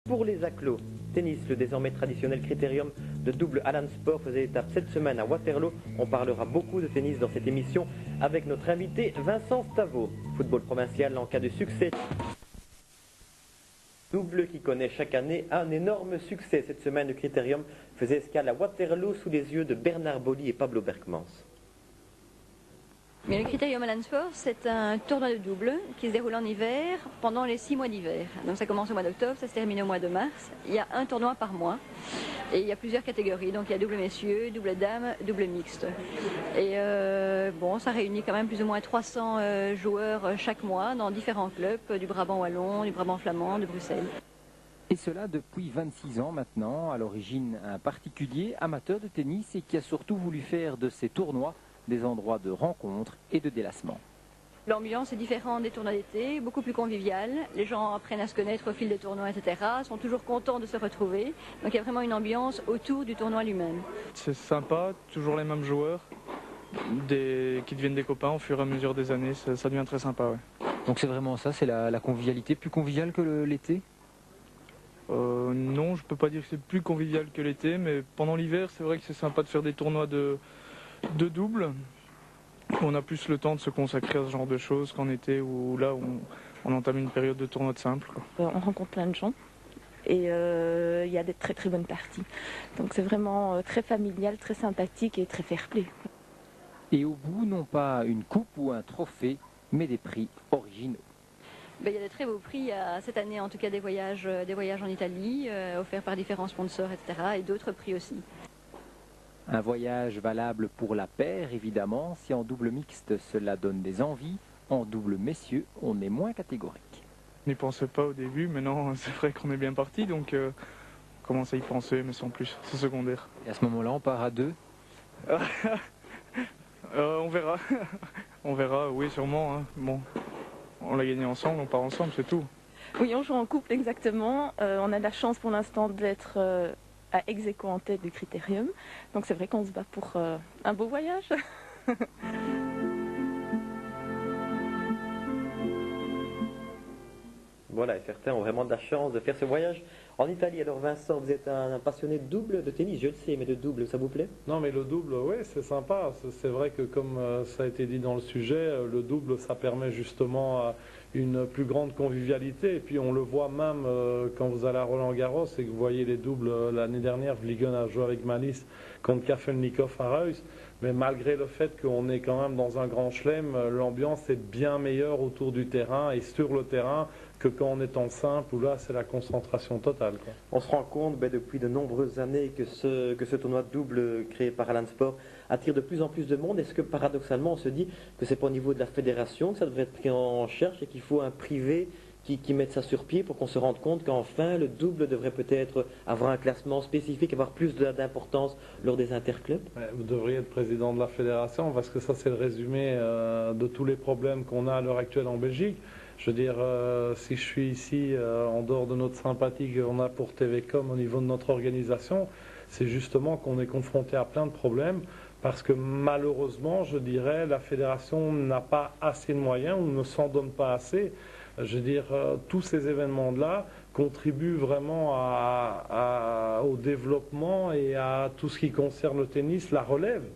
Pour les acclos, tennis, le désormais traditionnel critérium de double Alan Sport faisait étape cette semaine à Waterloo. On parlera beaucoup de tennis dans cette émission avec notre invité Vincent Stavo. Football provincial en cas de succès. Double qui connaît chaque année un énorme succès. Cette semaine, le critérium faisait escale à Waterloo sous les yeux de Bernard Bolly et Pablo Berkmans. Mais le Critérium Alan Sport, c'est un tournoi de double qui se déroule en hiver pendant les 6 mois d'hiver. Donc ça commence au mois d'octobre, ça se termine au mois de mars. Il y a un tournoi par mois et il y a plusieurs catégories. Donc il y a double messieurs, double dames, double mixte. Et bon, ça réunit quand même plus ou moins 300 joueurs chaque mois dans différents clubs du Brabant wallon, du Brabant flamand, de Bruxelles. Et cela depuis 26 ans maintenant, à l'origine un particulier amateur de tennis et qui a surtout voulu faire de ces tournois des endroits de rencontre et de délassement. L'ambiance est différente des tournois d'été, beaucoup plus conviviale. Les gens apprennent à se connaître au fil des tournois, etc. Sont toujours contents de se retrouver. Donc il y a vraiment une ambiance autour du tournoi lui-même. C'est sympa, toujours les mêmes joueurs qui deviennent des copains au fur et à mesure des années. Ça devient très sympa. Ouais. Donc c'est vraiment ça, c'est la convivialité, plus conviviale que l'été ? Non, je peux pas dire que c'est plus convivial que l'été, mais pendant l'hiver, c'est vrai que c'est sympa de faire des tournois de double. On a plus le temps de se consacrer à ce genre de choses qu'en été où là on entame une période de tournoi de simple. On rencontre plein de gens et il y a des très très bonnes parties. Donc c'est vraiment très familial, très sympathique et très fair-play. Et au bout, non pas une coupe ou un trophée, mais des prix originaux. Il y a de très beaux prix cette année, en tout cas des voyages en Italie, offerts par différents sponsors, etc. et d'autres prix aussi. Un voyage valable pour la paire, évidemment. Si en double mixte, cela donne des envies, en double messieurs, on est moins catégorique. On n'y pensait pas au début, mais non, c'est vrai qu'on est bien parti, donc on commence à y penser, mais sans plus, c'est secondaire. Et à ce moment-là, on part à deux ? On verra. On verra, oui, sûrement. Hein. Bon, on l'a gagné ensemble, on part ensemble, c'est tout. Oui, on joue en couple exactement. On a la chance pour l'instant d'être à ex-aequo en tête du critérium. Donc c'est vrai qu'on se bat pour un beau voyage. Voilà, et certains ont vraiment de la chance de faire ce voyage en Italie. Alors Vincent, vous êtes un passionné de double, de tennis, je le sais, mais de double, ça vous plaît? Non, mais le double, oui, c'est sympa. C'est vrai que comme ça a été dit dans le sujet, le double, ça permet justement une plus grande convivialité. Et puis on le voit même quand vous allez à Roland-Garros et que vous voyez les doubles. L'année dernière, Vliegen a joué avec Malice contre Kafelnikov à Reus. Mais malgré le fait qu'on est quand même dans un grand chelem, l'ambiance est bien meilleure autour du terrain et sur le terrain que quand on est en simple où là c'est la concentration totale. Quoi. On se rend compte depuis de nombreuses années que ce tournoi de double créé par Alan Sport attire de plus en plus de monde. Est-ce que paradoxalement on se dit que c'est pas au niveau de la fédération que ça devrait être pris en charge et qu'il faut un privé qui mette ça sur pied pour qu'on se rende compte qu'enfin le double devrait peut-être avoir un classement spécifique, avoir plus d'importance lors des interclubs? Ouais, vous devriez être président de la fédération parce que ça c'est le résumé de tous les problèmes qu'on a à l'heure actuelle en Belgique. Je veux dire, si je suis ici, en dehors de notre sympathie qu'on a pour TVcom au niveau de notre organisation, c'est justement qu'on est confronté à plein de problèmes parce que malheureusement, je dirais, la fédération n'a pas assez de moyens ou ne s'en donne pas assez. Je veux dire, tous ces événements-là contribuent vraiment au développement et à tout ce qui concerne le tennis, la relève.